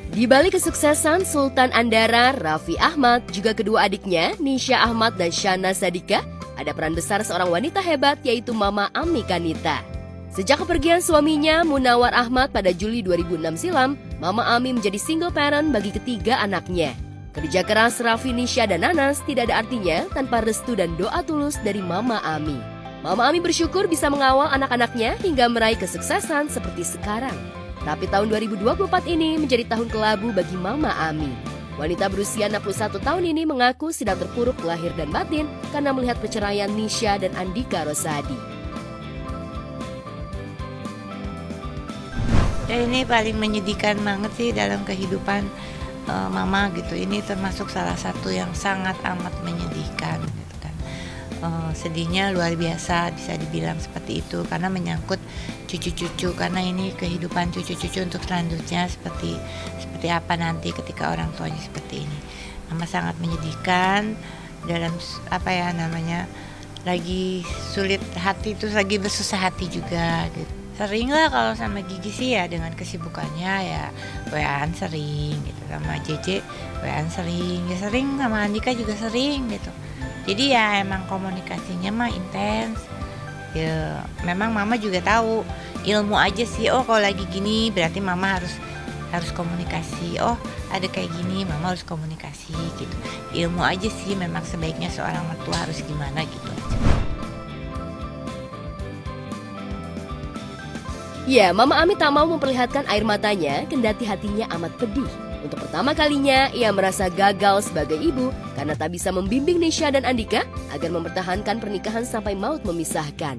Di balik kesuksesan Sultan Andara, Raffi Ahmad, juga kedua adiknya, Nisha Ahmad dan Shana Sadika, ada peran besar seorang wanita hebat yaitu Mama Ami Kanita. Sejak kepergian suaminya, Munawar Ahmad pada Juli 2006 silam, Mama Ami menjadi single parent bagi ketiga anaknya. Kerja keras Raffi, Nisha, dan Nanas tidak ada artinya tanpa restu dan doa tulus dari Mama Ami. Mama Ami bersyukur bisa mengawal anak-anaknya hingga meraih kesuksesan seperti sekarang. Tapi tahun 2024 ini menjadi tahun kelabu bagi Mama Ami. Wanita berusia 61 tahun ini mengaku sedang terpuruk lahir dan batin karena melihat perceraian Nisha dan Andika Rosadi. Ya, ini paling menyedihkan banget sih dalam kehidupan Mama gitu. Ini termasuk salah satu yang sangat amat menyedihkan gitu kan. Sedihnya luar biasa bisa dibilang seperti itu karena menyangkut cucu-cucu, karena ini kehidupan cucu-cucu untuk selanjutnya seperti apa nanti ketika orang tuanya seperti ini. Mama sangat menyedihkan dalam lagi sulit hati, itu lagi bersusah hati juga gitu. Sering lah kalau sama Gigi sih ya dengan kesibukannya ya WA-an sering gitu, sama JJ WA-an sering, ya sering sama Andika juga sering gitu. Jadi ya emang komunikasinya mah intens. Ya memang Mama juga tahu ilmu aja sih, oh kalau lagi gini berarti Mama harus komunikasi. Oh ada kayak gini Mama harus komunikasi gitu. Ilmu aja sih, memang sebaiknya seorang mertua harus gimana gitu aja. Ya, Mama Ami tak mau memperlihatkan air matanya, kendati hatinya amat pedih. Untuk pertama kalinya, ia merasa gagal sebagai ibu karena tak bisa membimbing Nisha dan Andika agar mempertahankan pernikahan sampai maut memisahkan.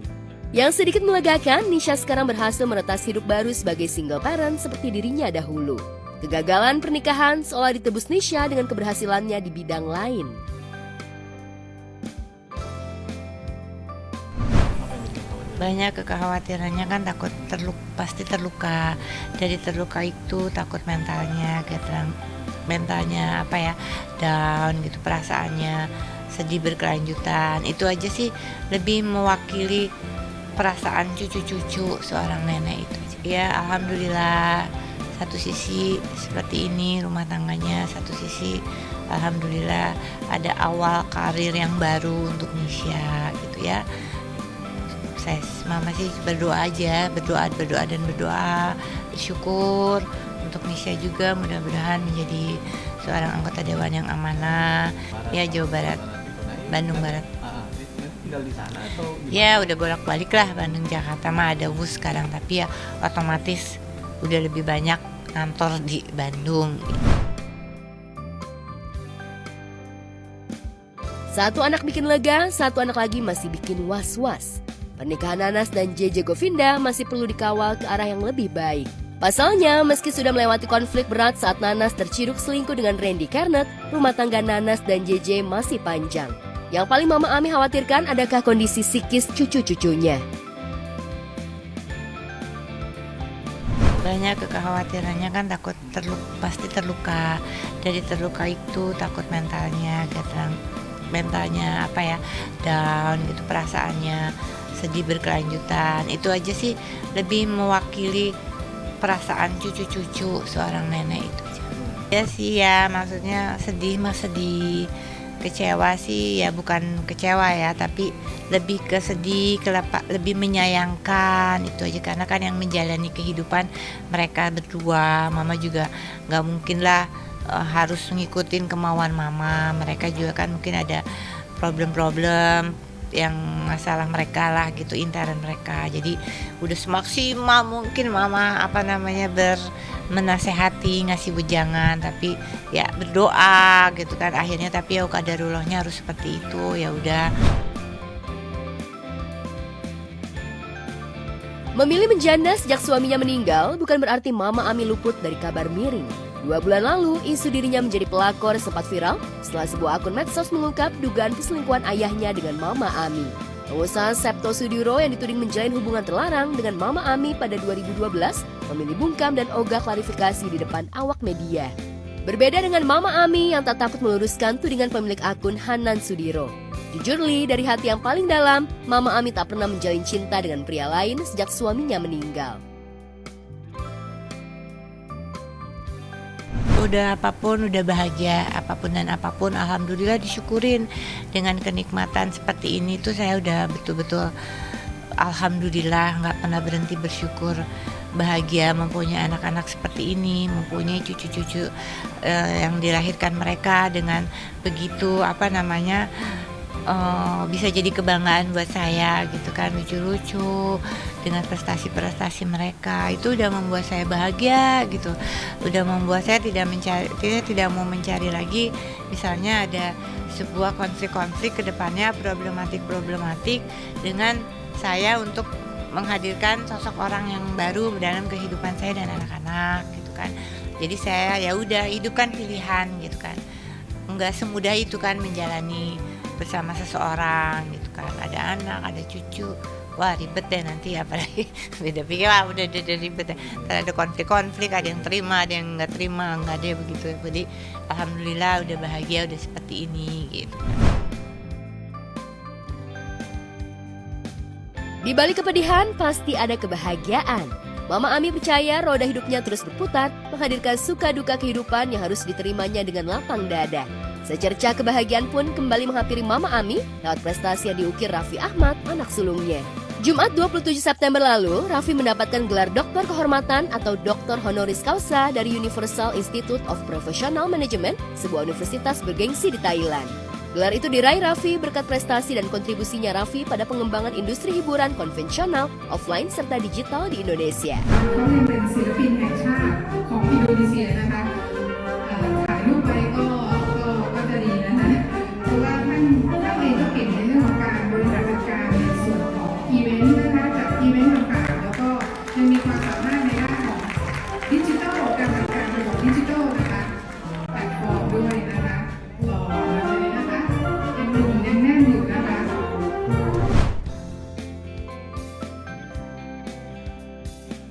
Yang sedikit melegakan, Nisha sekarang berhasil meretas hidup baru sebagai single parent seperti dirinya dahulu. Kegagalan pernikahan seolah ditebus Nisha dengan keberhasilannya di bidang lain. Banyak kekhawatirannya kan, takut pasti terluka. Dari terluka itu takut mentalnya down gitu, perasaannya sedih berkelanjutan. Itu aja sih lebih mewakili perasaan cucu-cucu seorang nenek itu. Ya alhamdulillah, satu sisi seperti ini rumah tangganya, satu sisi alhamdulillah ada awal karir yang baru untuk Nisha gitu ya. Mama sih berdoa aja, berdoa, bersyukur untuk Nisha juga, mudah-mudahan menjadi seorang anggota dewan yang amanah. Ya Jawa Barat, Bandung Barat. Tinggal di sana atau gimana? Ya udah bolak-balik lah, Bandung Jakarta mah ada bus sekarang, tapi ya otomatis udah lebih banyak kantor di Bandung. Satu anak bikin lega, satu anak lagi masih bikin was-was. Pernikahan Nanas dan JJ Govinda masih perlu dikawal ke arah yang lebih baik. Pasalnya, meski sudah melewati konflik berat saat Nanas terciduk selingkuh dengan Randy Karnet, rumah tangga Nanas dan JJ masih panjang. Yang paling Mama Ami khawatirkan adakah kondisi psikis cucu-cucunya. Banyak kekhawatirannya kan, takut pasti terluka. Dari terluka itu takut mentalnya down gitu, perasaannya sedih berkelanjutan. Itu aja sih lebih mewakili perasaan cucu-cucu seorang nenek itu. Ya sih ya, maksudnya sedih mah sedih, kecewa sih ya bukan kecewa ya, tapi lebih ke sedih, lebih menyayangkan itu aja, karena kan yang menjalani kehidupan mereka berdua. Mama juga nggak mungkin lah harus ngikutin kemauan Mama. Mereka juga kan mungkin ada problem-problem yang masalah mereka lah gitu, intern mereka. Jadi udah semaksimal mungkin Mama menasehati, ngasih wejangan, tapi ya berdoa gitu kan akhirnya. Tapi ya qadarullahnya harus seperti itu, ya udah. Memilih menjanda sejak suaminya meninggal bukan berarti Mama Ami luput dari kabar miring. 2 bulan lalu, isu dirinya menjadi pelakor sempat viral setelah sebuah akun medsos mengungkap dugaan perselingkuhan ayahnya dengan Mama Ami. Pengusaha Septo Sudiro yang dituding menjalin hubungan terlarang dengan Mama Ami pada 2012 memilih bungkam dan ogah klarifikasi di depan awak media. Berbeda dengan Mama Ami yang tak takut meluruskan tudingan pemilik akun Hanan Sudiro. Jujur Li, dari hati yang paling dalam, Mama Ami tak pernah menjalin cinta dengan pria lain sejak suaminya meninggal. Udah apapun, udah bahagia, apapun dan apapun, alhamdulillah disyukurin. Dengan kenikmatan seperti ini tuh saya udah betul-betul alhamdulillah, nggak pernah berhenti bersyukur. Bahagia mempunyai anak-anak seperti ini, mempunyai cucu-cucu yang dilahirkan mereka dengan begitu bisa jadi kebanggaan buat saya gitu kan, lucu-lucu dengan prestasi-prestasi mereka. Itu udah membuat saya bahagia gitu, udah membuat saya tidak mau mencari lagi misalnya ada sebuah konflik-konflik ke depannya, problematik dengan saya untuk menghadirkan sosok orang yang baru dalam kehidupan saya dan anak-anak gitu kan. Jadi saya ya udah, hidup kan pilihan gitu kan, nggak semudah itu kan menjalani bersama seseorang gitu kan. Ada anak, ada cucu, wah ribet deh nanti, apalagi beda pikir, wah udah ribet deh. Ada konflik-konflik, ada yang terima, ada yang nggak terima, nggak ada begitu. Jadi alhamdulillah udah bahagia, udah seperti ini gitu. Di balik kepedihan pasti ada kebahagiaan. Mama Ami percaya roda hidupnya terus berputar, menghadirkan suka duka kehidupan yang harus diterimanya dengan lapang dada. Secerca kebahagiaan pun kembali menghampiri Mama Ami lewat prestasi yang diukir Raffi Ahmad, anak sulungnya. Jumat 27 September lalu, Raffi mendapatkan gelar Doktor Kehormatan atau Doktor Honoris Causa dari Universal Institute of Professional Management, sebuah universitas bergengsi di Thailand. Gelar itu diraih Raffi berkat prestasi dan kontribusinya Raffi pada pengembangan industri hiburan konvensional, offline, serta digital di Indonesia. เขายังเป็นศิลปินแห่งชาติของอินโดนีเซียนะคะถ่ายรูปไปก็จะดีนะคะเพราะว่าท่านเองก็เก่งในเรื่องของการบริหารจัดการในส่วนของอีเวนต์นะคะจัดอีเวนต์ต่างๆแล้วก็ยังมีความสามารถในด้านของดิจิทัลการจัดการระบบดิจิทัลนะคะแพลตฟอร์มด้วยนะคะหล่อเลยนะคะยังหนุ่มยังแน่นอยู่นะคะ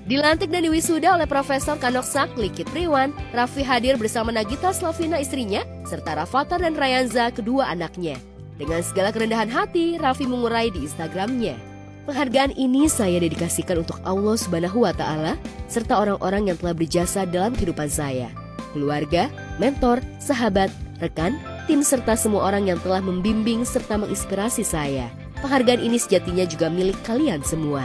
Dilantik dan diwisuda oleh Profesor Kanoksak Likit Priwan, Raffi hadir bersama Nagita Slavina istrinya, serta Rafathar dan Rayanza kedua anaknya. Dengan segala kerendahan hati, Raffi mengurai di Instagramnya. Penghargaan ini saya dedikasikan untuk Allah Subhanahu wa Ta'ala, serta orang-orang yang telah berjasa dalam kehidupan saya. Keluarga, mentor, sahabat, rekan, tim serta semua orang yang telah membimbing serta menginspirasi saya. Penghargaan ini sejatinya juga milik kalian semua.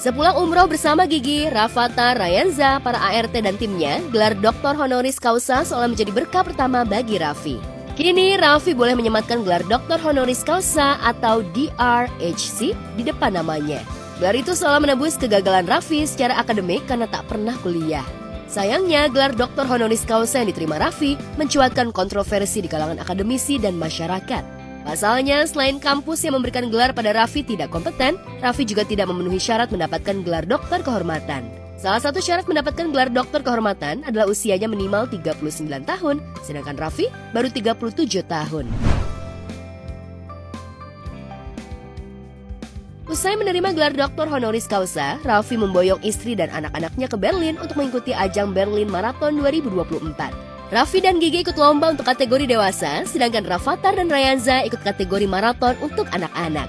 Sepulang umroh bersama Gigi, Rafathar, Rayanza, para ART dan timnya, gelar Doktor Honoris Causa seolah menjadi berkah pertama bagi Raffi. Kini Raffi boleh menyematkan gelar Doktor Honoris Causa atau DRHC di depan namanya. Gelar itu seolah menebus kegagalan Raffi secara akademik karena tak pernah kuliah. Sayangnya, gelar Doktor Honoris Causa yang diterima Raffi mencuatkan kontroversi di kalangan akademisi dan masyarakat. Pasalnya, selain kampus yang memberikan gelar pada Raffi tidak kompeten, Raffi juga tidak memenuhi syarat mendapatkan gelar dokter kehormatan. Salah satu syarat mendapatkan gelar dokter kehormatan adalah usianya minimal 39 tahun, sedangkan Raffi baru 37 tahun. Usai menerima gelar Doktor Honoris Causa, Raffi memboyong istri dan anak-anaknya ke Berlin untuk mengikuti ajang Berlin Marathon 2024. Raffi dan Gigi ikut lomba untuk kategori dewasa, sedangkan Rafathar dan Rayanza ikut kategori maraton untuk anak-anak.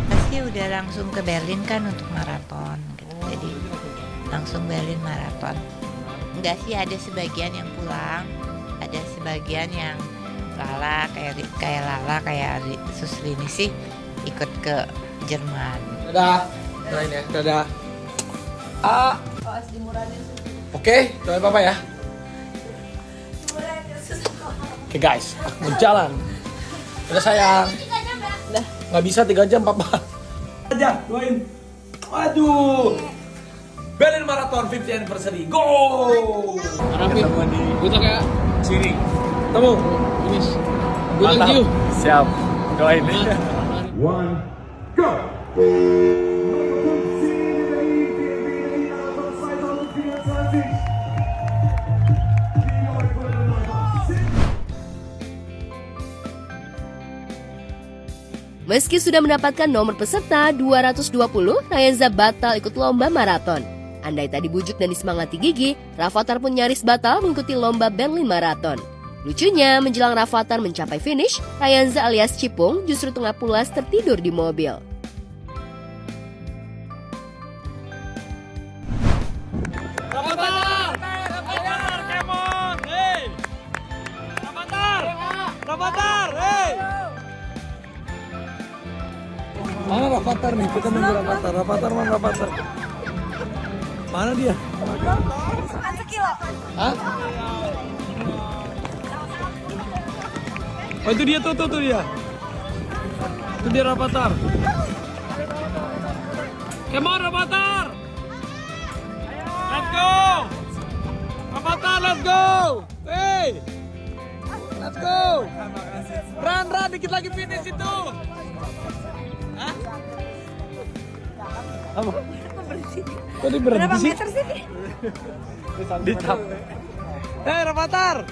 Pasti udah langsung ke Berlin kan untuk maraton gitu. Jadi langsung Berlin maraton. Enggak sih, ada sebagian yang pulang, ada sebagian yang Lala kayak Susrini sih ikut ke Jerman. Dadah, doain ya, dadah. Oke, doain papa ya. Oke guys, mau jalan. Udah sayang. Nggak bisa 3 jam papa. Aja, doain. Waduh. Berlin Marathon 50th anniversary. Go! Raffi, good luck ya. Sini. Temu. Finish. Good luck you. Siap. Doain. One, go! Meski sudah mendapatkan nomor peserta 220, Rayanza batal ikut lomba maraton. Andai tak dibujuk dan disemangati Gigi, Rafathar pun nyaris batal mengikuti lomba Berlin Marathon. Lucunya, menjelang Rafathar mencapai finish, Rayanza alias Cipung justru tengah pulas tertidur di mobil. Rafathar, hey! Mana Rafathar nih? Kita nunggu Rafathar. Rafathar mana Rafathar? Mana dia? Hah? Oh itu dia tuh dia. Itu dia Rafathar. Come on Rafathar. Let's go. Rafathar, let's go. Hey. Let's go. Run, dikit lagi finish itu. Hah? Apa? Kok dia berhenti Berapa sih? meter sih? Di tap. Hei Rafathar.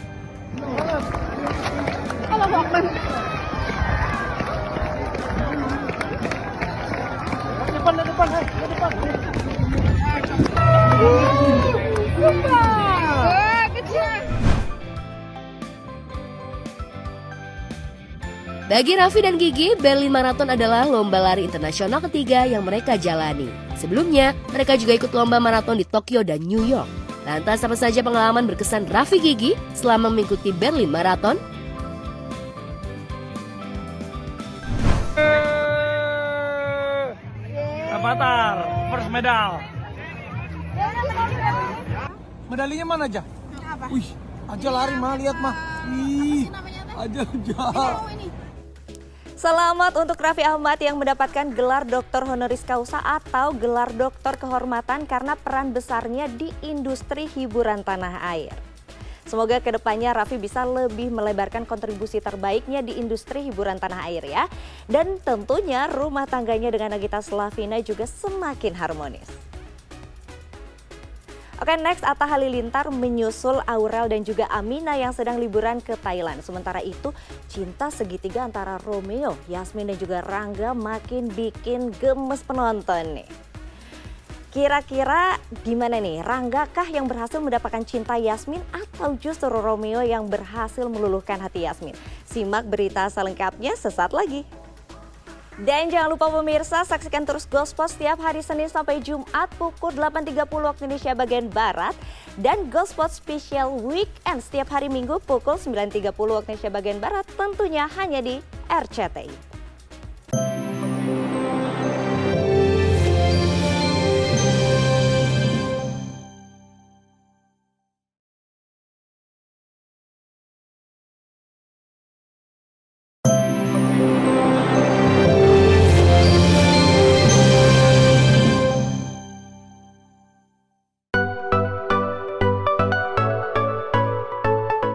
Bagi Raffi dan Gigi, Berlin Marathon adalah lomba lari internasional ketiga yang mereka jalani. Sebelumnya, mereka juga ikut lomba maraton di Tokyo dan New York. Lantas apa saja pengalaman berkesan Raffi Gigi selama mengikuti Berlin Marathon? Rafathar, first medal. Medalinya mana aja? Wih, aja lari mah, lihat mah. Ih, aja. Selamat untuk Raffi Ahmad yang mendapatkan gelar Doktor Honoris Causa atau gelar doktor kehormatan karena peran besarnya di industri hiburan tanah air. Semoga kedepannya Raffi bisa lebih melebarkan kontribusi terbaiknya di industri hiburan tanah air ya. Dan tentunya rumah tangganya dengan Nagita Slavina juga semakin harmonis. Oke, next Atta Halilintar menyusul Aurel dan juga Amina yang sedang liburan ke Thailand. Sementara itu, cinta segitiga antara Romeo, Yasmin dan juga Rangga makin bikin gemes penonton nih. Kira-kira gimana nih, Rangga kah yang berhasil mendapatkan cinta Yasmin atau justru Romeo yang berhasil meluluhkan hati Yasmin? Simak berita selengkapnya sesaat lagi. Dan jangan lupa pemirsa, saksikan terus Gospot setiap hari Senin sampai Jumat pukul 8.30 waktu Indonesia bagian Barat. Dan Gospot Special Weekend setiap hari Minggu pukul 9.30 waktu Indonesia bagian Barat. Tentunya hanya di RCTI.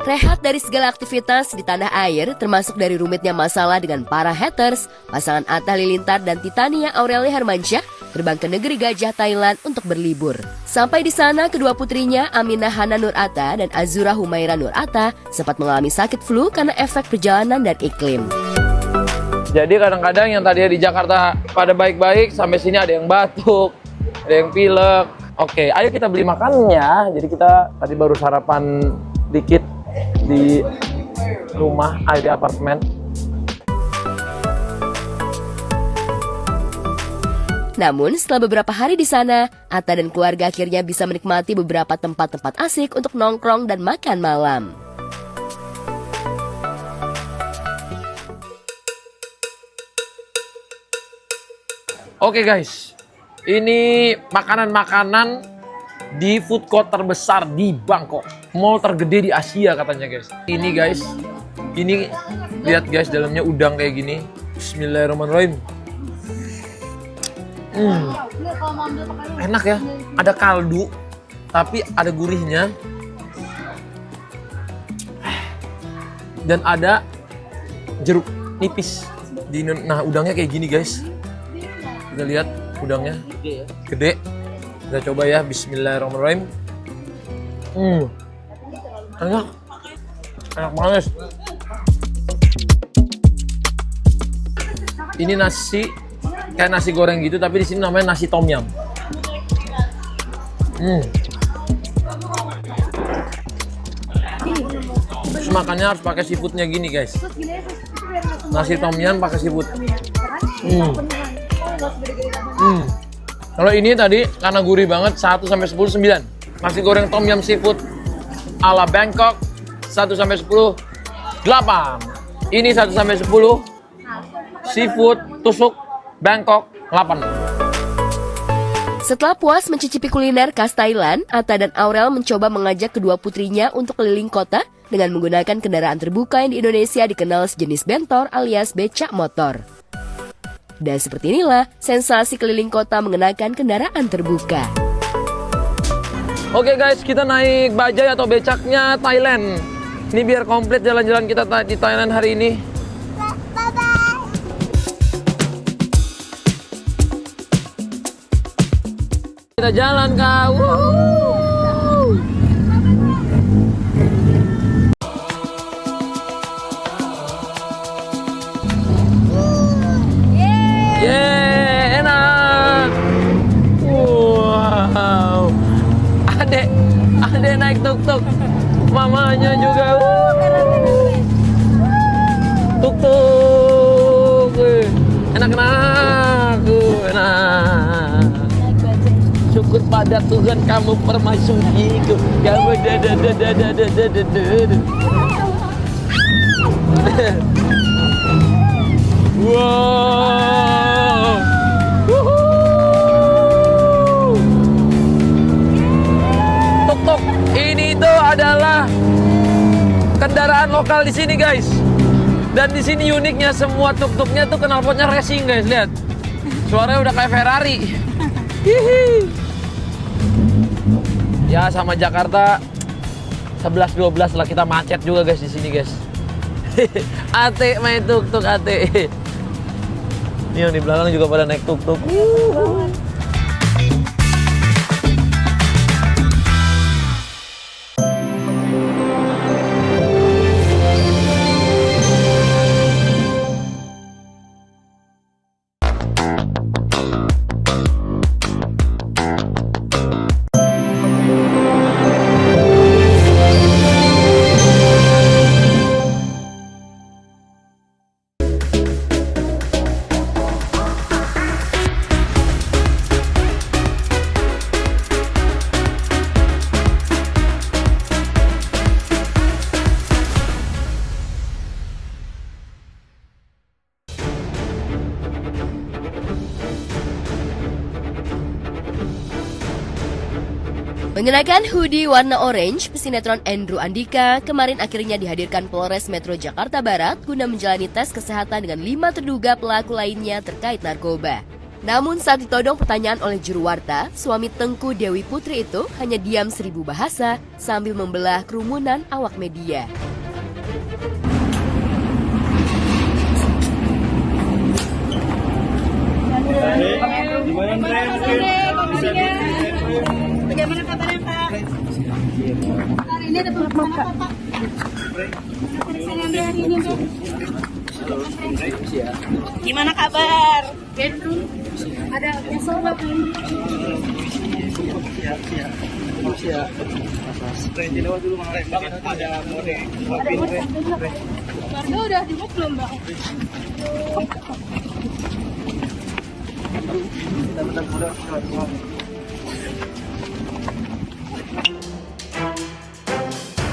Rehat dari segala aktivitas di tanah air, termasuk dari rumitnya masalah dengan para haters, pasangan Atta Halilintar dan Titania Aurelia Hermansyah terbang ke negeri gajah Thailand untuk berlibur. Sampai di sana, kedua putrinya Aminah Hana Nur Atta dan Azura Humaira Nur Atta sempat mengalami sakit flu karena efek perjalanan dan iklim. Jadi kadang-kadang yang tadinya di Jakarta pada baik-baik, sampai sini ada yang batuk, ada yang pilek. Oke, ayo kita beli makannya. Jadi kita tadi baru sarapan dikit di rumah, di apartemen. Namun setelah beberapa hari di sana, Atta dan keluarga akhirnya bisa menikmati beberapa tempat-tempat asik untuk nongkrong dan makan malam. Oke guys, ini makanan-makanan di food court terbesar di Bangkok, mall tergede di Asia katanya guys. Ini guys, ini lihat guys, dalamnya udang kayak gini. Bismillahirrahmanirrahim. Enak ya, ada kaldu tapi ada gurihnya dan ada jeruk nipis. Nah udangnya kayak gini guys, kita lihat udangnya gede. Kita coba ya, bismillahirrahmanirrahim. Enak banget. Ini nasi kayak nasi goreng gitu, tapi di sini namanya nasi tom yum. Terus makannya harus pakai seafoodnya gini guys. Nasi tom yum pakai seafood. Kalau ini tadi karena gurih banget, 1 sampai 10 9. Nasi goreng tom yum seafood ala Bangkok 1 sampai 10 8. Ini 1 sampai 10. Seafood tusuk Bangkok 8. Setelah puas mencicipi kuliner khas Thailand, Atta dan Aurel mencoba mengajak kedua putrinya untuk keliling kota dengan menggunakan kendaraan terbuka yang di Indonesia dikenal sejenis bentor alias becak motor. Dan seperti inilah sensasi keliling kota mengenakan kendaraan terbuka. Oke guys, kita naik bajai atau becaknya Thailand. Ini biar komplit jalan-jalan kita di Thailand hari ini. Kita jalan kak. Wuhu. Yeay, enak. Wow. Adek naik tuk-tuk. Mamanya juga. Tuk-tuk. Enak-enak. Enak. Syukur pada Tuhan kamu permaisuriku. Kamu wow. Tuk-tuk ini tuh adalah kendaraan lokal di sini guys. Dan di sini uniknya semua tuk-tuknya tuh knalpotnya racing guys, lihat. Suaranya udah kayak Ferrari. Hihi. Ya sama Jakarta 11-12 lah, kita macet juga guys di sini guys. Ate main tuk-tuk Ate. Ini yang di belakang juga pada naik tuk-tuk. Mengenakan hoodie warna orange, pesinetron Andrew Andika kemarin akhirnya dihadirkan Polres Metro Jakarta Barat guna menjalani tes kesehatan dengan 5 terduga pelaku lainnya terkait narkoba. Namun saat ditodong pertanyaan oleh juru warta, suami Tengku Dewi Putri itu hanya diam 1000 bahasa sambil membelah kerumunan awak media. Bagaimana kabarnya Pak? Hari ini ada pemeriksaan apa Pak? Pemeriksaan yang hari ini Pak. Gimana kabar? Ada nyesel nggak Pak? Siap. Dulu ada mode. Warga udah jemput belum Mbak?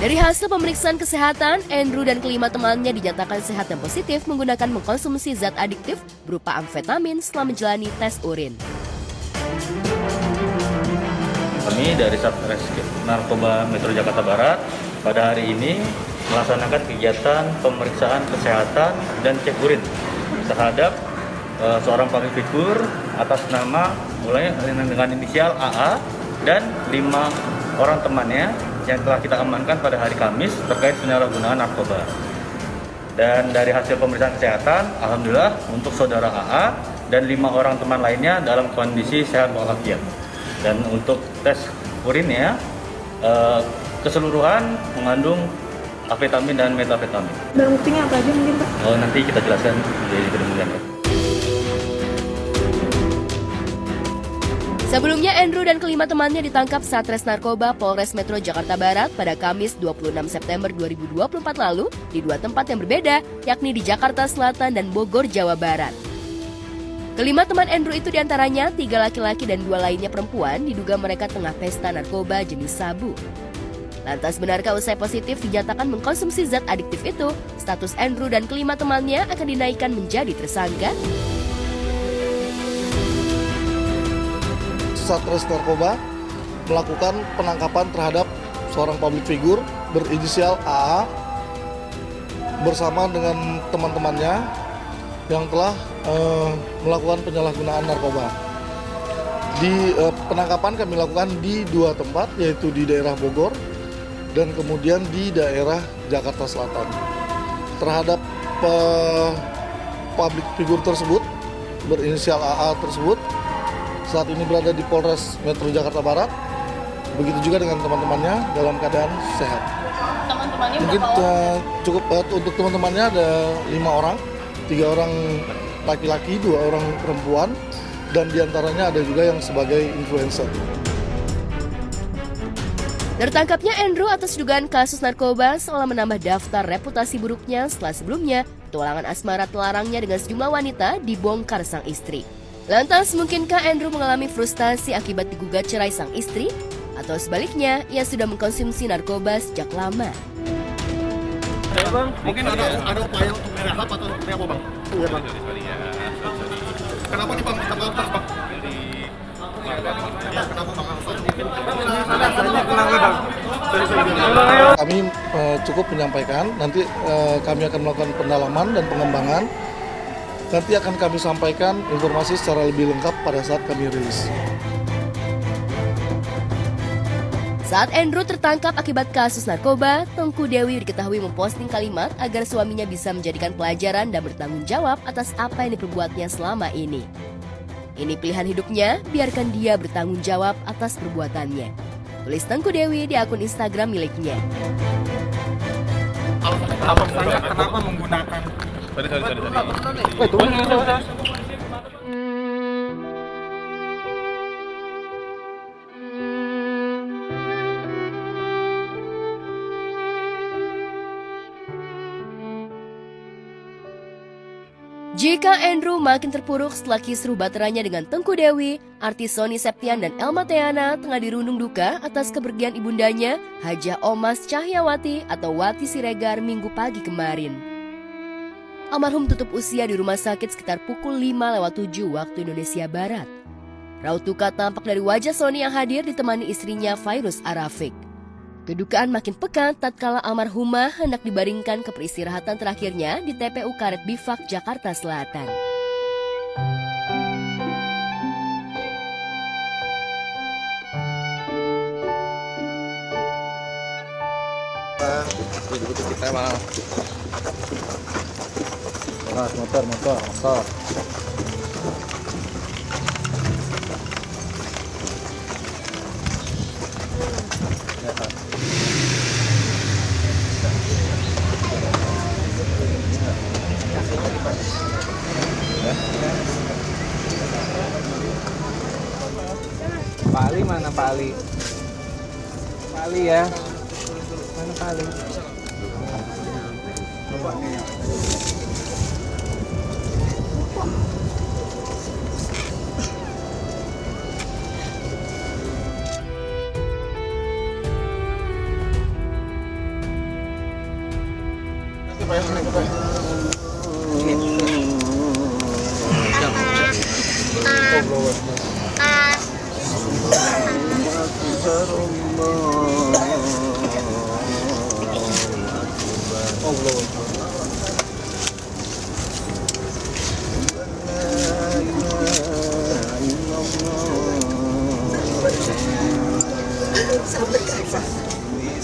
Dari hasil pemeriksaan kesehatan, Andrew dan kelima temannya dinyatakan sehat dan positif menggunakan mengkonsumsi zat adiktif berupa amfetamin setelah menjalani tes urin. Kami dari Satreskrim Narkoba Metro Jakarta Barat pada hari ini melaksanakan kegiatan pemeriksaan kesehatan dan cek urin terhadap seorang public figure atas nama mulai dengan inisial AA dan 5 orang temannya yang telah kita amankan pada hari Kamis terkait penyalahgunaan narkoba. Dan dari hasil pemeriksaan kesehatan, alhamdulillah untuk saudara AA dan 5 orang teman lainnya dalam kondisi sehat walafiat. Dan untuk tes urinnya keseluruhan mengandung amfetamin dan metafetamin. Barang buktinya apa aja mungkin Pak? Nanti kita jelaskan di kemudian. Sebelumnya, Andrew dan kelima temannya ditangkap Satres Narkoba Polres Metro Jakarta Barat pada Kamis 26 September 2024 lalu di 2 tempat yang berbeda, yakni di Jakarta Selatan dan Bogor, Jawa Barat. Kelima teman Andrew itu diantaranya 3 laki-laki dan 2 lainnya perempuan diduga mereka tengah pesta narkoba jenis sabu. Lantas benarkah usai positif dinyatakan mengkonsumsi zat adiktif itu, Status Andrew dan kelima temannya akan dinaikkan menjadi tersangka. Satres Narkoba melakukan penangkapan terhadap seorang public figure berinisial AA bersama dengan teman-temannya yang telah melakukan penyalahgunaan narkoba. Penangkapan kami lakukan di 2 tempat, yaitu di daerah Bogor dan kemudian di daerah Jakarta Selatan. Terhadap public figure tersebut berinisial AA tersebut saat ini berada di Polres Metro Jakarta Barat. Begitu juga dengan teman-temannya dalam keadaan sehat. Teman-temannya mungkin cukup untuk teman-temannya ada 5 orang, 3 orang laki-laki, 2 orang perempuan, dan diantaranya ada juga yang sebagai influencer. Tertangkapnya Andrew atas dugaan kasus narkoba seolah menambah daftar reputasi buruknya setelah sebelumnya petualangan asmara telarangnya dengan sejumlah wanita dibongkar sang istri. Lantas, mungkinkah Andrew mengalami frustasi akibat digugat cerai sang istri? Atau sebaliknya, ia sudah mengkonsumsi narkoba sejak lama? Bang, mungkin ada upaya untuk merehab atau apa bang? Iya bang. Kenapa nih bang kita bangkas bang? Kenapa bang? Kami cukup menyampaikan, nanti kami akan melakukan pendalaman dan pengembangan. Nanti akan kami sampaikan informasi secara lebih lengkap pada saat kami rilis. Saat Andrew tertangkap akibat kasus narkoba, Tengku Dewi diketahui memposting kalimat agar suaminya bisa menjadikan pelajaran dan bertanggung jawab atas apa yang diperbuatnya selama ini. Ini pilihan hidupnya, biarkan dia bertanggung jawab atas perbuatannya. Tulis Tengku Dewi di akun Instagram miliknya. Kenapa menggunakan? Jika Andrew makin terpuruk setelah kisruh baterainya dengan Tengku Dewi, artis Sony Septian dan Elma Theana tengah dirundung duka atas kepergian ibundanya, Hajah Omas Cahyawati atau Wati Siregar Minggu pagi kemarin. Almarhum tutup usia di rumah sakit sekitar pukul 5:07 waktu Indonesia Barat. Raut duka tampak dari wajah Sony yang hadir ditemani istrinya Fairuz Arafik. Kedukaan makin pekat tatkala almarhumah hendak dibaringkan ke peristirahatan terakhirnya di TPU Karet Bifak, Jakarta Selatan. Kita mal. Motor. Pak Ali mana Pak Ali? Pak Ali ya. Mana Pak Ali?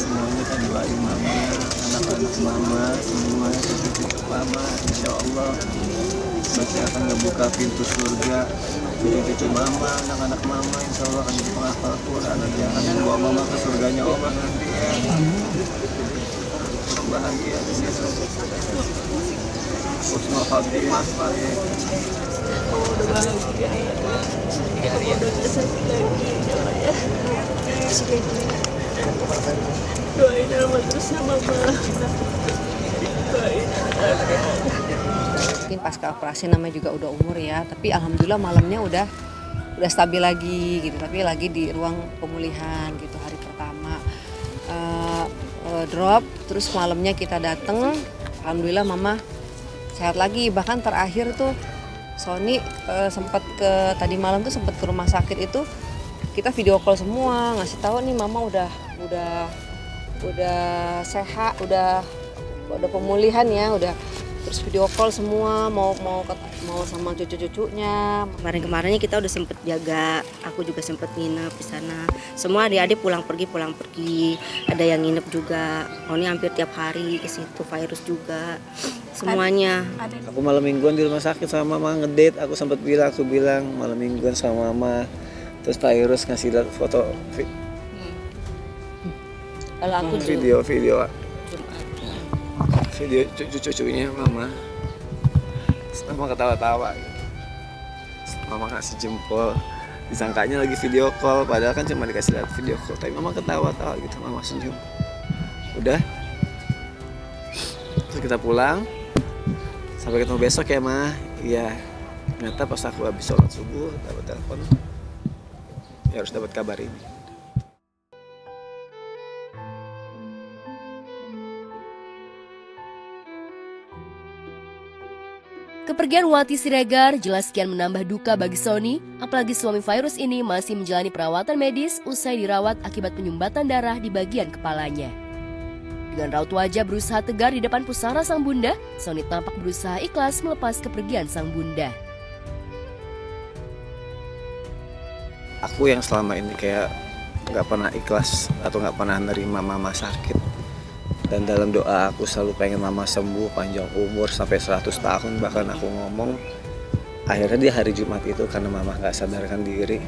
Semuanya kan doain mama, anak-anak mama, semua cucu mama, insya Allah pasti akan ngebuka pintu surga. Cucu mama, anak-anak mama, insya Allah akan jadi penghafal Quran, nanti akan membawa mama ke surganya Allah nanti ya. Bahagia di situ. Husnul Khotimah Pak ya. Udah bahagia ya. Udah gak sakit lagi ya. Doain Alma terus sama mama. Doain Mungkin pasca operasi namanya juga udah umur ya, tapi alhamdulillah malamnya udah stabil lagi gitu, tapi lagi di ruang pemulihan gitu. Hari pertama drop, terus malamnya kita dateng, alhamdulillah mama sehat lagi. Bahkan terakhir tuh Sony sempat tadi malam tuh sempat ke rumah sakit itu, kita video call semua ngasih tahu nih mama udah sehat, udah pemulihan ya, udah terus video call semua mau sama cucu-cucunya. Kemarin-kemarinnya kita udah sempet jaga, aku juga sempet nginep di sana. Semua adik-adik pulang pergi, ada yang nginep juga. Oni hampir tiap hari ke situ, virus juga, semuanya. Aku malam mingguan di rumah sakit sama mama ngedate. Aku bilang malam mingguan sama mama. Terus Pak Irus ngasih lihat foto Kalau aku video cucu-cucunya mama. Mama ketawa-tawa gitu. Mama ngasih jempol, disangkanya lagi video call, padahal kan cuma dikasih lihat video call, tapi mama ketawa-tawa gitu, mama senyum. Udah, terus kita pulang, sampai ketemu besok ya Ma. Iya, ternyata pas aku habis sholat subuh dapat telepon, ya harus dapat kabar ini. Kepergian Wati Siregar jelas kian menambah duka bagi Sony, apalagi suami virus ini masih menjalani perawatan medis usai dirawat akibat penyumbatan darah di bagian kepalanya. Dengan raut wajah berusaha tegar di depan pusara sang bunda, Sony tampak berusaha ikhlas melepas kepergian sang bunda. Aku yang selama ini kayak nggak pernah ikhlas atau nggak pernah nerima mama sakit. Dan dalam doa aku selalu pengen mama sembuh, panjang umur sampai 100 tahun. Bahkan aku ngomong, akhirnya di hari Jumat itu karena mama gak sadarkan diri.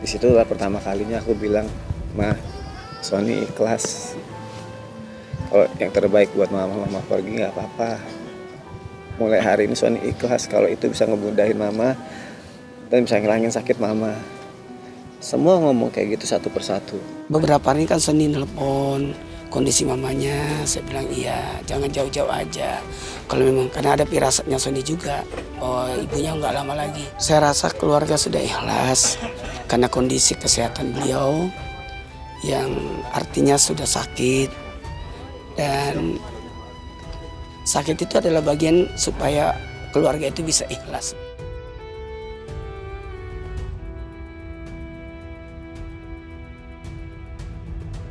Disitulah pertama kalinya aku bilang, Ma, Sony ikhlas. Kalau yang terbaik buat mama pergi gak apa-apa. Mulai hari ini Sony ikhlas kalau itu bisa ngemudahin mama dan bisa ngilangin sakit mama. Semua ngomong kayak gitu satu persatu. Beberapa hari kan Sony nelpon kondisi mamanya, saya bilang iya, jangan jauh-jauh aja. Kalau memang karena ada firasatnya Sony juga, oh ibunya nggak lama lagi. Saya rasa keluarga sudah ikhlas karena kondisi kesehatan beliau yang artinya sudah sakit, dan sakit itu adalah bagian supaya keluarga itu bisa ikhlas.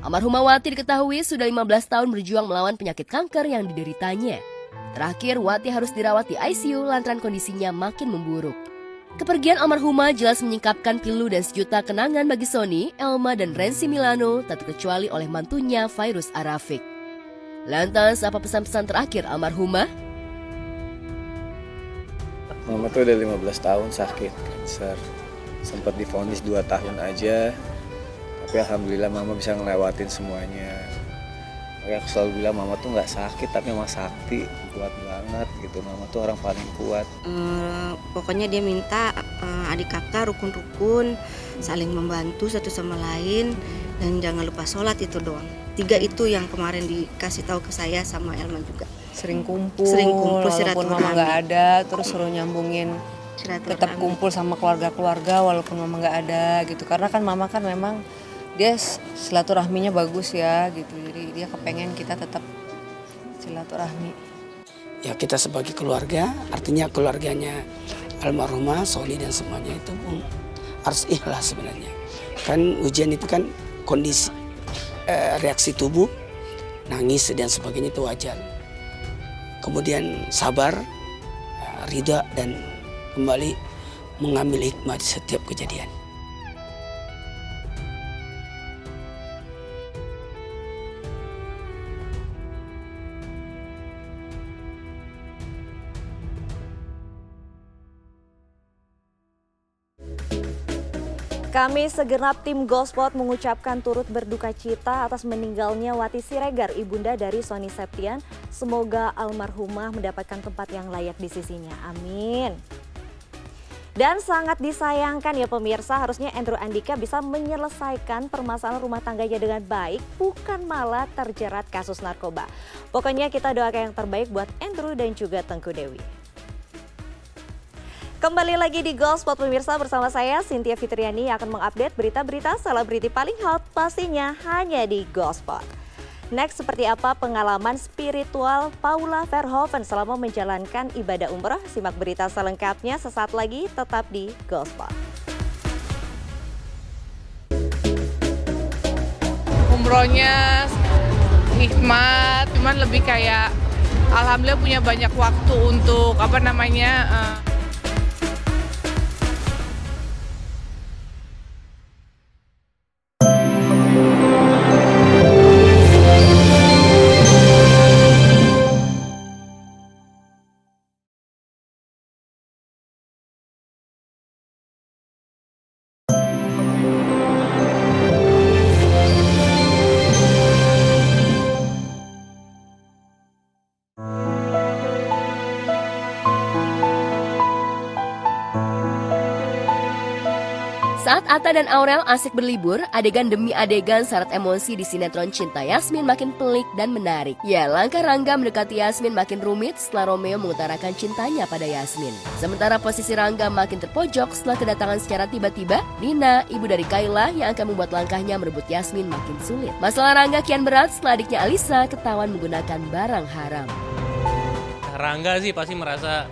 Almarhumah Wati diketahui sudah 15 tahun berjuang melawan penyakit kanker yang dideritanya. Terakhir, Wati harus dirawat di ICU lantaran kondisinya makin memburuk. Kepergian almarhumah jelas menyingkapkan pilu dan sejuta kenangan bagi Sony, Elma, dan Renzi Milano, tak terkecuali oleh mantunya Fairuz Arafiq. Lantas, apa pesan-pesan terakhir almarhumah? Mama tuh udah 15 tahun sakit kanker. Sempat divonis 2 tahun aja. Tapi alhamdulillah mama bisa ngelewatin semuanya. Makanya aku selalu bilang mama tuh nggak sakit tapi mama sakti, kuat banget gitu. Mama tuh orang paling kuat. Pokoknya dia minta adik kakak rukun-rukun, saling membantu satu sama lain, dan jangan lupa sholat, itu doang. 3 itu yang kemarin dikasih tahu ke saya sama Elma juga. Sering kumpul walaupun mama nggak ada, terus suruh nyambungin tetap kumpul sama keluarga-keluarga walaupun mama nggak ada gitu. Karena kan mama kan memang dia silaturahminya bagus ya gitu, jadi dia kepengen kita tetap silaturahmi. Ya kita sebagai keluarga, artinya keluarganya almarhumah, Sony dan semuanya itu pun harus ikhlas sebenarnya. Kan ujian itu kan kondisi reaksi tubuh, nangis dan sebagainya itu wajar. Kemudian sabar, ridha, dan kembali mengambil hikmah di setiap kejadian. Kami segenap tim Gospot mengucapkan turut berduka cita atas meninggalnya Wati Siregar, ibunda dari Sony Septian. Semoga almarhumah mendapatkan tempat yang layak di sisinya. Amin. Dan sangat disayangkan ya pemirsa, harusnya Andrew Andika bisa menyelesaikan permasalahan rumah tangganya dengan baik, bukan malah terjerat kasus narkoba. Pokoknya kita doakan yang terbaik buat Andrew dan juga Tengku Dewi. Kembali lagi di Gospot pemirsa, bersama saya Cynthia Fitriani yang akan mengupdate berita-berita selebriti paling hot pastinya hanya di Gospot. Next, seperti apa pengalaman spiritual Paula Verhoeven selama menjalankan ibadah umroh? Simak berita selengkapnya sesaat lagi, tetap di Gospel. Umrohnya nikmat, cuman lebih kayak alhamdulillah punya banyak waktu untuk Saat Atta dan Aurel asik berlibur, adegan demi adegan syarat emosi di sinetron Cinta Yasmin makin pelik dan menarik. Ya, langkah Rangga mendekati Yasmin makin rumit setelah Romeo mengutarakan cintanya pada Yasmin. Sementara posisi Rangga makin terpojok setelah kedatangan secara tiba-tiba Nina, ibu dari Kayla yang akan membuat langkahnya merebut Yasmin makin sulit. Masalah Rangga kian berat setelah adiknya Alisa ketahuan menggunakan barang haram. Rangga sih pasti merasa,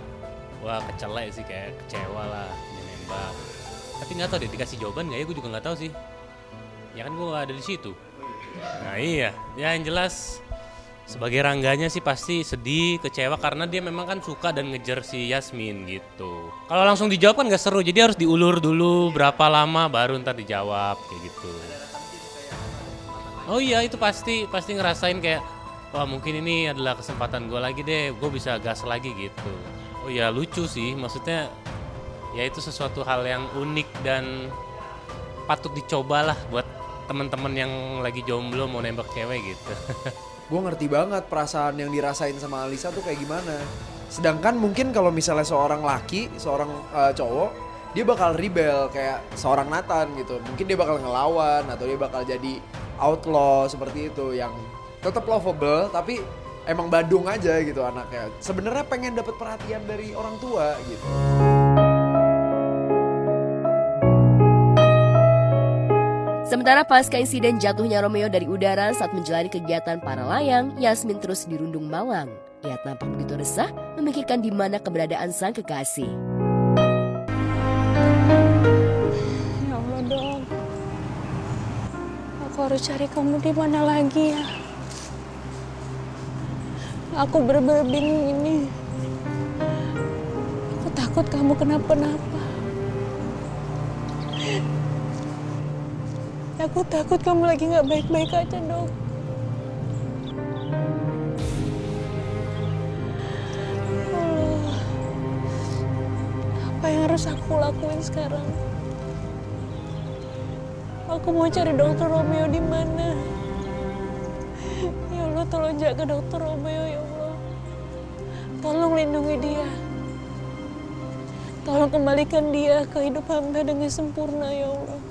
wah kecelek sih, kayak kecewa lah, dia nembak. Tapi nggak tahu deh dikasih jawaban nggak ya, gue juga nggak tahu sih. Ya kan gue nggak ada di situ. Nah iya, ya yang jelas sebagai Rangganya sih pasti sedih, kecewa karena dia memang kan suka dan ngejar si Yasmin gitu. Kalau langsung dijawab kan nggak seru, jadi harus diulur dulu berapa lama baru ntar dijawab kayak gitu. Oh iya itu pasti ngerasain kayak, wah mungkin ini adalah kesempatan gue lagi deh, gue bisa gas lagi gitu. Oh iya lucu sih, maksudnya ya itu sesuatu hal yang unik dan patut dicobalah buat teman-teman yang lagi jomblo mau nembak cewek gitu. Gue ngerti banget perasaan yang dirasain sama Alisa tuh kayak gimana. Sedangkan mungkin kalau misalnya seorang laki, seorang cowok, dia bakal rebel kayak seorang Nathan gitu. Mungkin dia bakal ngelawan atau dia bakal jadi outlaw seperti itu yang tetap lovable tapi emang badung aja gitu anaknya. Sebenarnya pengen dapat perhatian dari orang tua gitu. Sementara pasca insiden jatuhnya Romeo dari udara saat menjalani kegiatan para layang, Yasmin terus dirundung malang. Ia tampak begitu resah memikirkan di mana keberadaan sang kekasih. Ya Allah dong, aku harus cari kamu di mana lagi ya. Aku bener-bener bingung ini. Aku takut kamu kenapa-napa. Aku takut kamu lagi gak baik-baik aja, dong. Allah, apa yang harus aku lakuin sekarang? Aku mau cari dokter Romeo di mana? Ya Allah, tolong jaga dokter Romeo, ya Allah. Tolong lindungi dia. Tolong kembalikan dia ke hidup hamba dengan sempurna, ya Allah.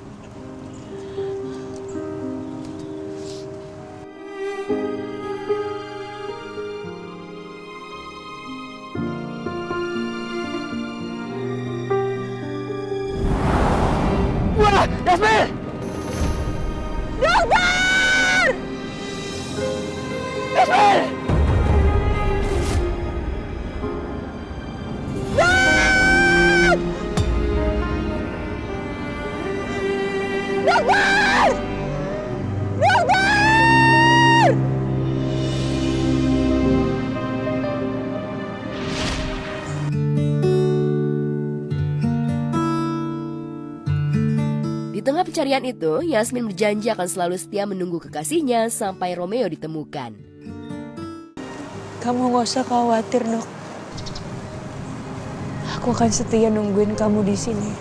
Wah, Yasmin! Dokter! Yasmin! Dokter! Dokter! Di tengah pencarian itu, Yasmin berjanji akan selalu setia menunggu kekasihnya sampai Romeo ditemukan. Kamu gak usah khawatir, Dok. Aku akan setia nungguin kamu di sini.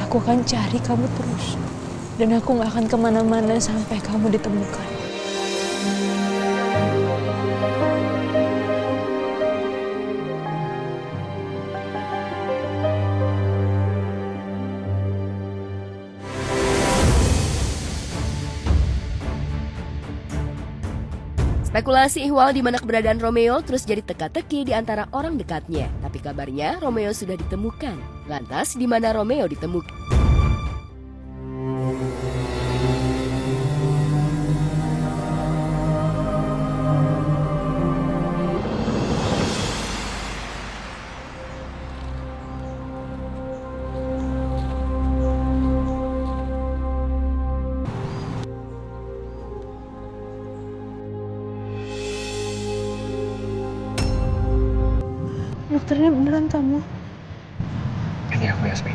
Aku akan cari kamu terus. Dan aku gak akan kemana-mana sampai kamu ditemukan. Spekulasi ihwal di mana keberadaan Romeo terus jadi teka-teki di antara orang dekatnya. Tapi kabarnya Romeo sudah ditemukan. Lantas di mana Romeo ditemukan? Dokternya beneran kamu? Ini aku Yasmin.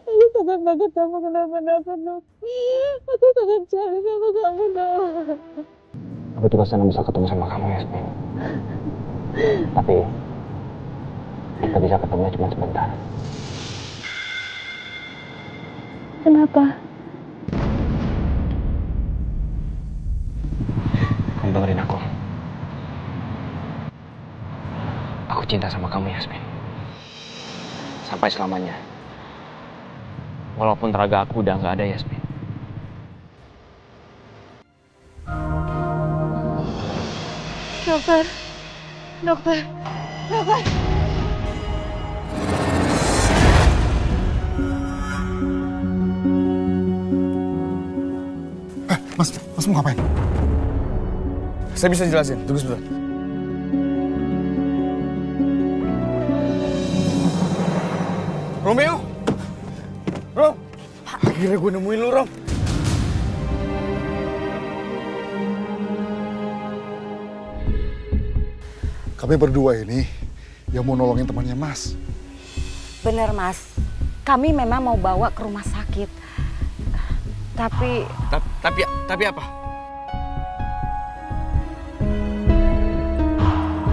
Aku takut banget kamu kenapa-napa, Dok. Aku takut sekali sama kamu, Dok. Aku juga senang bisa ketemu sama kamu, Yasmin. Tapi kita bisa ketemu cuma sebentar. Kenapa? Kamu dengerin aku. Aku cinta sama kamu, Yasmin. Sampai selamanya. Walaupun raga aku udah nggak ada, Yasmin. Dokter. Dokter. Dokter. Mas mau ngapain? Saya bisa jelasin, tunggu sebentar. Romeo! Rom! Akhirnya gue nemuin lu, Rom. Kami berdua ini yang mau nolongin temannya Mas. Bener, Mas. Kami memang mau bawa ke rumah sakit. Tapi apa?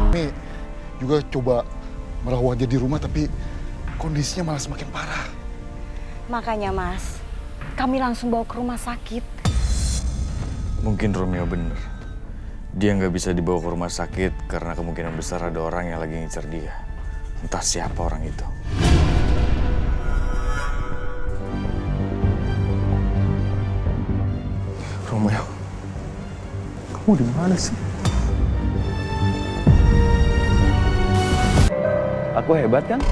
Kami juga coba merawat dia di rumah tapi kondisinya malah semakin parah. makanya, Mas, kami langsung bawa ke rumah sakit. Mungkin Romeo bener. Dia nggak bisa dibawa ke rumah sakit karena kemungkinan besar ada orang yang lagi ngincer dia. Entah siapa orang itu. Romeo, kamu di mana sih? Aku hebat kan?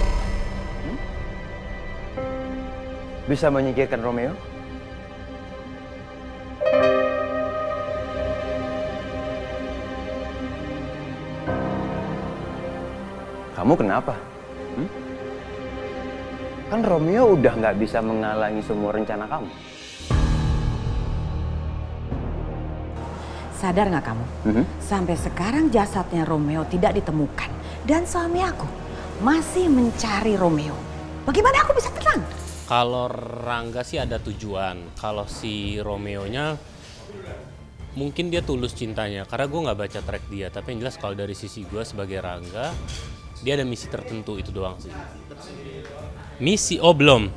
Bisa menyingkirkan Romeo? Kamu kenapa? Kan Romeo udah nggak bisa menghalangi semua rencana kamu. Sadar nggak kamu? Sampai sekarang jasadnya Romeo tidak ditemukan. Dan suami aku masih mencari Romeo. Bagaimana aku bisa tenang? Kalau Rangga sih ada tujuan. Kalau si Romeo-nya mungkin dia tulus cintanya. Karena gue nggak baca track dia. Tapi yang jelas kalau dari sisi gue sebagai Rangga, dia ada misi tertentu, itu doang sih. Misi? Oh belum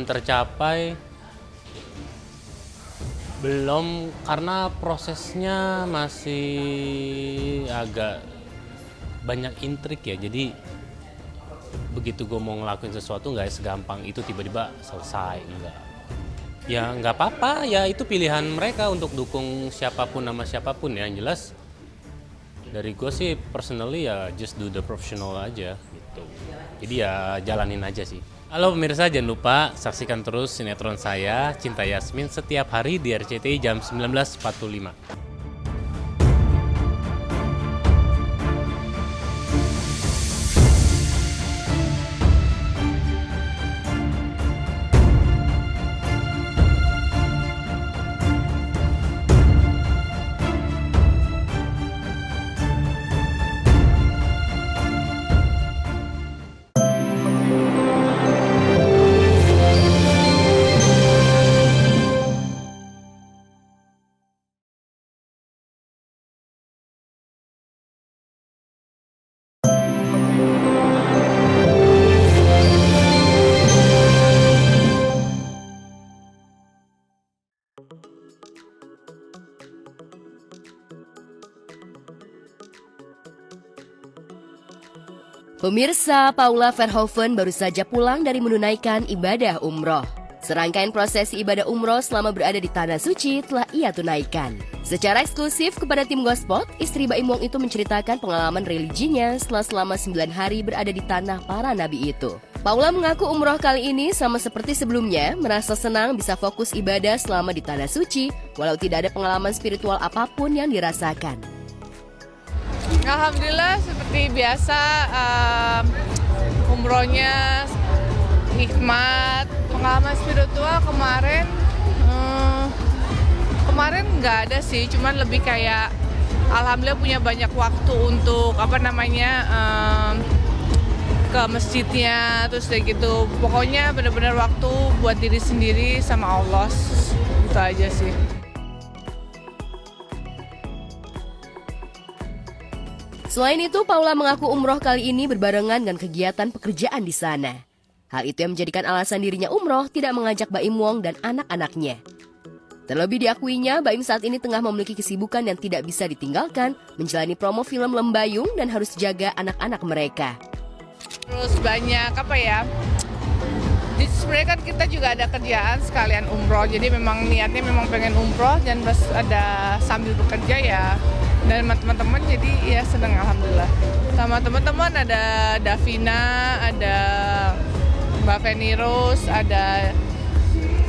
tercapai. Belum, karena prosesnya masih agak banyak intrik ya. Jadi begitu gue mau ngelakuin sesuatu nggak segampang itu tiba-tiba selesai, enggak. Ya nggak apa-apa, ya itu pilihan mereka untuk dukung siapapun nama siapapun ya. Yang jelas dari gue sih personally ya just do the professional aja gitu. Jadi ya jalanin aja sih. Halo pemirsa, jangan lupa saksikan terus sinetron saya Cinta Yasmin setiap hari di RCTI jam 19.45. Pemirsa, Paula Verhoeven baru saja pulang dari menunaikan ibadah umroh. Serangkaian prosesi ibadah umroh selama berada di Tanah Suci telah ia tunaikan. Secara eksklusif kepada tim Gospot, istri Baim Wong itu menceritakan pengalaman religinya setelah selama 9 hari berada di tanah para nabi itu. Paula mengaku umroh kali ini sama seperti sebelumnya, merasa senang bisa fokus ibadah selama di Tanah Suci, walau tidak ada pengalaman spiritual apapun yang dirasakan. Alhamdulillah seperti biasa umrohnya hikmat, pengalaman spiritual kemarin nggak ada sih, cuman lebih kayak alhamdulillah punya banyak waktu untuk ke masjidnya, terus kayak gitu. Pokoknya benar-benar waktu buat diri sendiri sama Allah, itu aja sih. Selain itu, Paula mengaku umroh kali ini berbarengan dengan kegiatan pekerjaan di sana. Hal itu yang menjadikan alasan dirinya umroh tidak mengajak Baim Wong dan anak-anaknya. Terlebih diakuinya, Baim saat ini tengah memiliki kesibukan yang tidak bisa ditinggalkan, menjalani promo film Lembayung dan harus jaga anak-anak mereka. Terus banyak sebenarnya kan kita juga ada kerjaan sekalian umroh, jadi memang niatnya memang pengen umroh dan pas ada sambil bekerja ya. Dan teman-teman jadi ya seneng alhamdulillah. Sama teman-teman ada Davina, ada Mbak Feni Rose, ada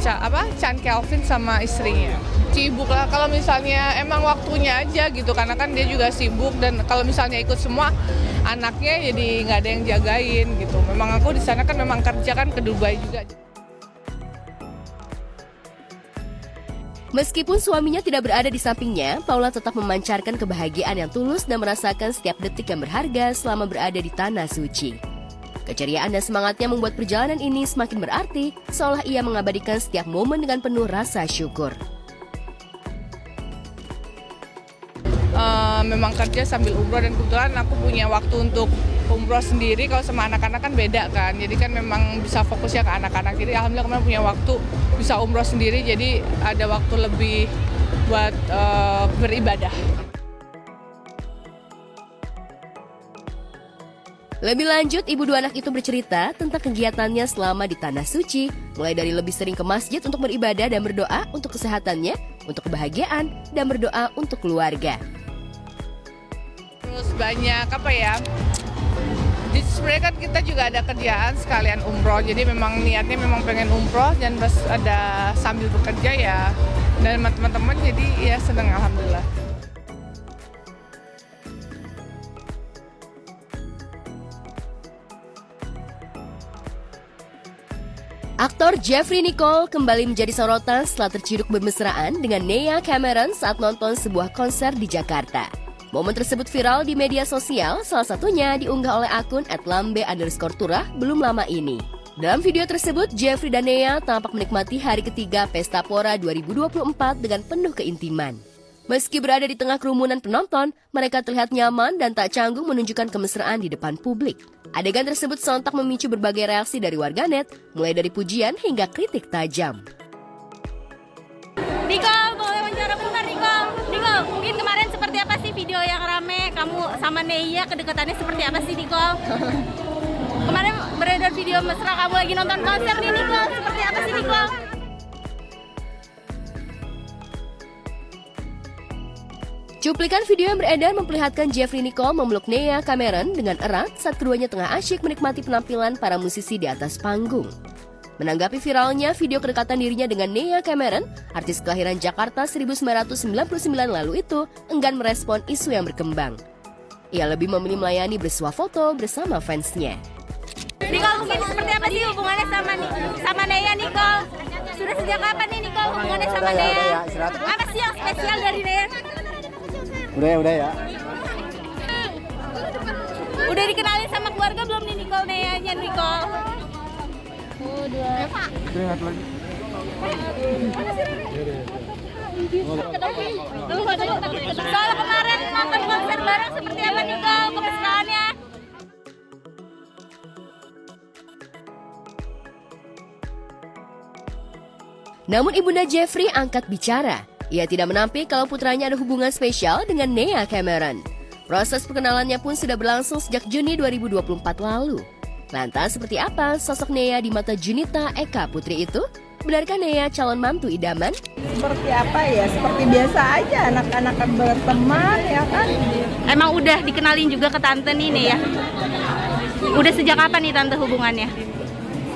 Chan Kelvin sama istrinya. Sibuk lah kalau misalnya emang waktunya aja gitu, karena kan dia juga sibuk dan kalau misalnya ikut semua anaknya jadi nggak ada yang jagain gitu. Memang aku di sana kan memang kerja kan ke Dubai juga. Meskipun suaminya tidak berada di sampingnya, Paula tetap memancarkan kebahagiaan yang tulus dan merasakan setiap detik yang berharga selama berada di Tanah Suci. Keceriaan dan semangatnya membuat perjalanan ini semakin berarti, seolah ia mengabadikan setiap momen dengan penuh rasa syukur. Memang kerja sambil umroh dan kebetulan aku punya waktu untuk umroh sendiri. Kalau sama anak-anak kan beda kan, jadi kan memang bisa fokusnya ke anak-anak. Jadi alhamdulillah kemarin punya waktu bisa umroh sendiri, jadi ada waktu lebih buat beribadah. Lebih lanjut, ibu dua anak itu bercerita tentang kegiatannya selama di Tanah Suci, mulai dari lebih sering ke masjid untuk beribadah dan berdoa untuk kesehatannya, untuk kebahagiaan, dan berdoa untuk keluarga. Terus banyak sebenarnya kan kita juga ada kerjaan sekalian umroh, jadi memang niatnya memang pengen umroh dan pas ada sambil bekerja ya. Dan teman-teman jadi ya seneng alhamdulillah. Aktor Jeffrey Nicole kembali menjadi sorotan setelah terciduk bermesraan dengan Nea Cameron saat nonton sebuah konser di Jakarta. Momen tersebut viral di media sosial, salah satunya diunggah oleh akun @lambe_turah belum lama ini. Dalam video tersebut, Jeffrey dan Nea tampak menikmati hari ketiga Pesta Pora 2024 dengan penuh keintiman. Meski berada di tengah kerumunan penonton, mereka terlihat nyaman dan tak canggung menunjukkan kemesraan di depan publik. Adegan tersebut sontak memicu berbagai reaksi dari warganet, mulai dari pujian hingga kritik tajam. Nicole, boleh wawancara bentar Nicole. Nicole, mungkin kemarin seperti apa sih video yang rame? Kamu sama Neya kedekatannya seperti apa sih Nicole? Kemarin beredar video mesra kamu lagi nonton konser nih Nicole. Seperti apa sih Nicole? Cuplikan video yang beredar memperlihatkan Jeffrey Nicole memeluk Nea Cameron dengan erat saat keduanya tengah asyik menikmati penampilan para musisi di atas panggung. Menanggapi viralnya video kedekatan dirinya dengan Nea Cameron, artis kelahiran Jakarta 1999 lalu itu enggan merespon isu yang berkembang. Ia lebih memilih melayani bersuah foto bersama fansnya. Nicole, mungkin seperti apa sih hubungannya sama Nea Nicole? Sudah sejak kapan nih Nicole hubungannya sama Nea? Apa sih yang spesial dari Nea? Udah ya. Udah dikenalin sama keluarga belum nih Nicole, Nea-nya Nicole? Keringat lagi. Soal kemarin nonton konser bareng seperti apa Nicole kemesraannya? Namun ibunda Jeffrey angkat bicara. Ia tidak menampik kalau putranya ada hubungan spesial dengan Nea Cameron. Proses perkenalannya pun sudah berlangsung sejak Juni 2024 lalu. Lantas seperti apa sosok Nea di mata Junita Eka Putri itu? Benarkah Nea calon mantu idaman? Seperti apa ya? Seperti biasa aja anak-anak berteman ya kan? Emang udah dikenalin juga ke tante nih ya? Udah sejak kapan nih tante hubungannya?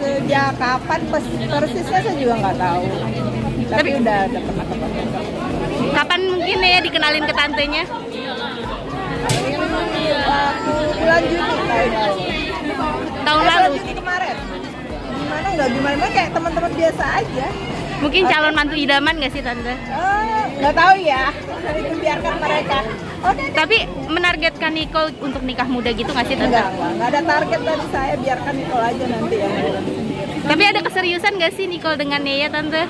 Sejak kapan persisnya saya juga nggak tahu. Tapi udah pernah ketemu. Kapan mungkin ya dikenalin ke tantenya? Bulan Juni tahun lalu. Tahun lalu? Juni kemarin. Gimana Memang kayak teman-teman biasa aja. Mungkin calon mantu idaman nggak sih Tante? Nggak tahu ya, itu biarkan mereka. Tapi menargetkan Nicole untuk nikah muda gitu nggak sih Tante? Nggak ada target dari saya, biarkan Nicole aja nanti yang ngurus sendiri. Tapi ada keseriusan nggak sih Nicole dengan Nea Tante?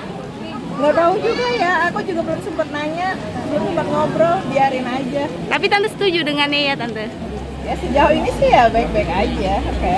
Nggak tahu juga ya, aku juga belum sempat nanya, belum sempat ngobrol, biarin aja. Tapi Tante setuju dengan Nea Tante? Ya sejauh ini sih ya baik-baik aja, oke.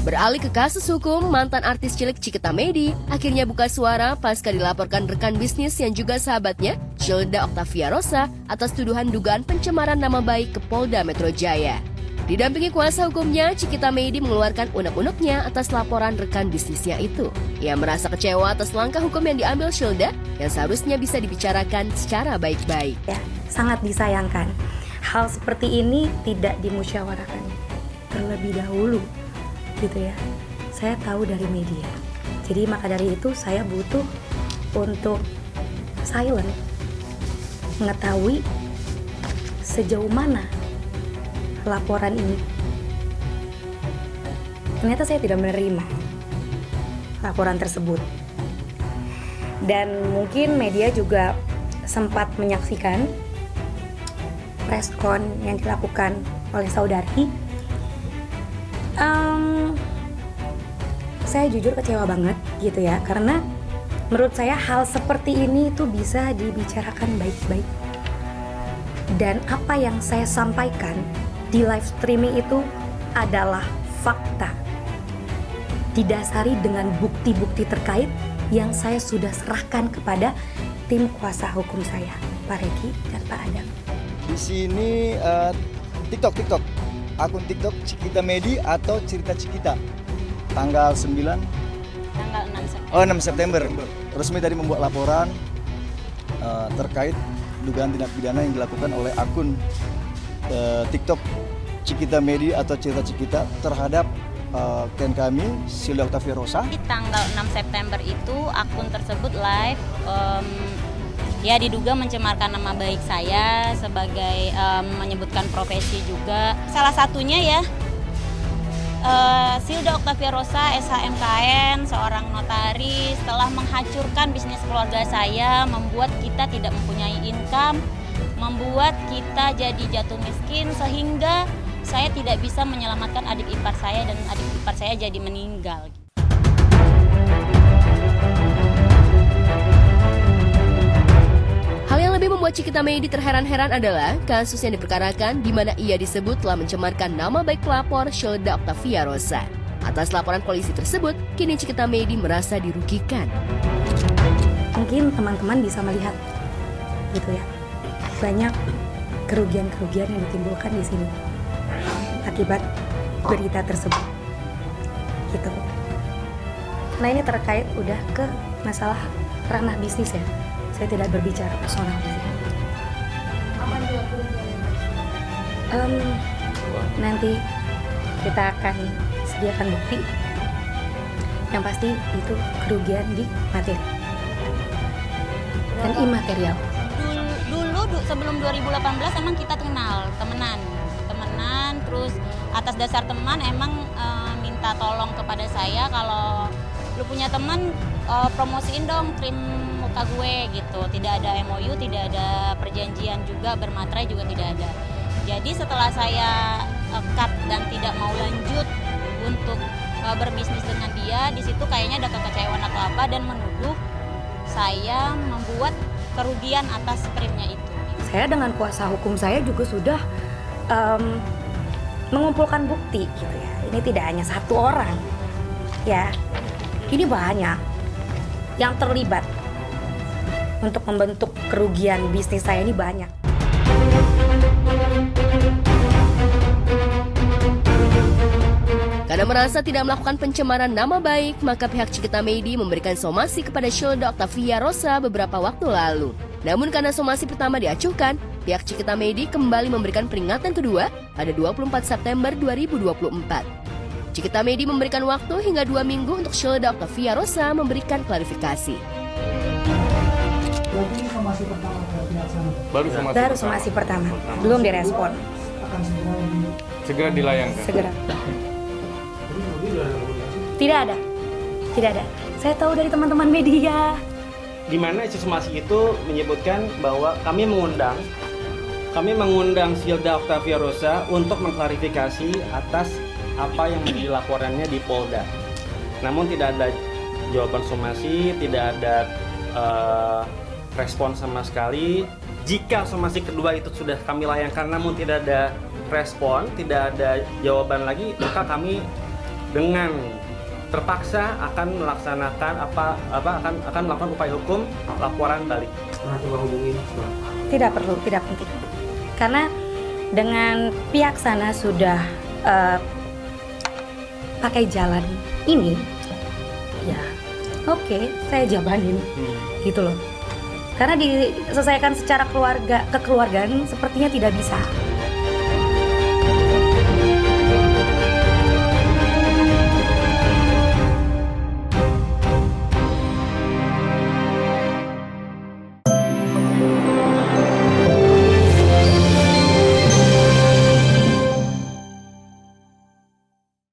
Beralih ke kasus hukum, mantan artis cilik Cikita Medi akhirnya buka suara pasca dilaporkan rekan bisnis yang juga sahabatnya, Shilda Octavia Rosa, atas tuduhan dugaan pencemaran nama baik ke Polda Metro Jaya. Didampingi kuasa hukumnya, Cikita Medi mengeluarkan unek-uneknya atas laporan rekan bisnisnya itu. Ia merasa kecewa atas langkah hukum yang diambil Shilda yang seharusnya bisa dibicarakan secara baik-baik. Ya, sangat disayangkan. Hal seperti ini tidak dimusyawarahkan terlebih dahulu. Gitu ya, saya tahu dari media, jadi maka dari itu saya butuh untuk silent, mengetahui sejauh mana laporan ini. Ternyata saya tidak menerima laporan tersebut, dan mungkin media juga sempat menyaksikan preskon yang dilakukan oleh saudari. Saya jujur kecewa banget gitu ya, karena menurut saya hal seperti ini tuh bisa dibicarakan baik-baik. Dan apa yang saya sampaikan di live streaming itu adalah fakta, didasari dengan bukti-bukti terkait yang saya sudah serahkan kepada tim kuasa hukum saya, Pak Reki dan Pak Adam. Di sini TikTok, akun TikTok Cikita Medi atau Cerita Cikita. Tanggal 9? Tanggal 6 September. Oh, 6 September. Resmi tadi membuat laporan terkait dugaan tindak pidana yang dilakukan oleh akun TikTok Cikita Medi atau Cerita Cikita terhadap klien kami, Shilda Octavia Rosa. Di tanggal 6 September itu akun tersebut live ya diduga mencemarkan nama baik saya sebagai menyebutkan profesi juga. Salah satunya ya Shilda Octavia Rosa, SHMKN, seorang notaris, telah menghancurkan bisnis keluarga saya, membuat kita tidak mempunyai income, membuat kita jadi jatuh miskin, sehingga saya tidak bisa menyelamatkan adik ipar saya dan adik ipar saya jadi meninggal. Hal yang lebih membuat Cikita Medi terheran-heran adalah kasus yang diperkarakan di mana ia disebut telah mencemarkan nama baik pelapor Shilda Octavia Rosa. Atas laporan polisi tersebut, kini Cikita Medi merasa dirugikan. Mungkin teman-teman bisa melihat gitu ya, banyak kerugian-kerugian yang ditimbulkan di sini akibat berita tersebut gitu. Nah ini terkait udah ke masalah ranah bisnis ya, saya tidak berbicara personal di sini. Nanti kita akan sediakan bukti. Yang pasti itu kerugian di materi dan imaterial. Dulu sebelum 2018 emang kita kenal, temenan, terus atas dasar teman emang minta tolong kepada saya kalau lu punya teman promosiin dong krim muka gue gitu. Tidak ada MOU, tidak ada perjanjian juga, bermaterai juga tidak ada. Jadi setelah saya cut dan tidak mau lanjut untuk berbisnis dengan dia, di situ kayaknya ada kekecewaan atau apa dan menuduh saya membuat kerugian atas krimnya itu. Saya dengan kuasa hukum saya juga sudah mengumpulkan bukti gitu ya. Ini tidak hanya satu orang, ya. Ini banyak yang terlibat untuk membentuk kerugian bisnis saya ini banyak. Karena merasa tidak melakukan pencemaran nama baik, maka pihak Cikita Medi memberikan somasi kepada Shilda Octavia Rosa beberapa waktu lalu. Namun karena somasi pertama diacuhkan, pihak Cikita Medi kembali memberikan peringatan kedua pada 24 September 2024. Cikita Medi memberikan waktu hingga 2 minggu untuk Shilda Octavia Rosa memberikan klarifikasi. Berarti somasi pertama ke pihak sana? Baru somasi pertama, belum direspon. Akan Segera dilayangkan. Segera. Tidak ada. Saya tahu dari teman-teman media. Di mana isi somasi itu menyebutkan bahwa kami mengundang Silda Octavia Rosa untuk mengklarifikasi atas apa yang menjadi laporannya di Polda. Namun tidak ada jawaban somasi, tidak ada respon sama sekali. Jika somasi kedua itu sudah kami layangkan namun tidak ada respon, tidak ada jawaban lagi, maka kami dengan terpaksa akan melaksanakan akan melakukan upaya hukum laporan balik. Pernah coba hubungi? Tidak perlu, tidak penting. Karena dengan pihak sana sudah pakai jalan ini, ya oke, saya jabanin, gitu loh. Karena diselesaikan secara kekeluargaan sepertinya tidak bisa.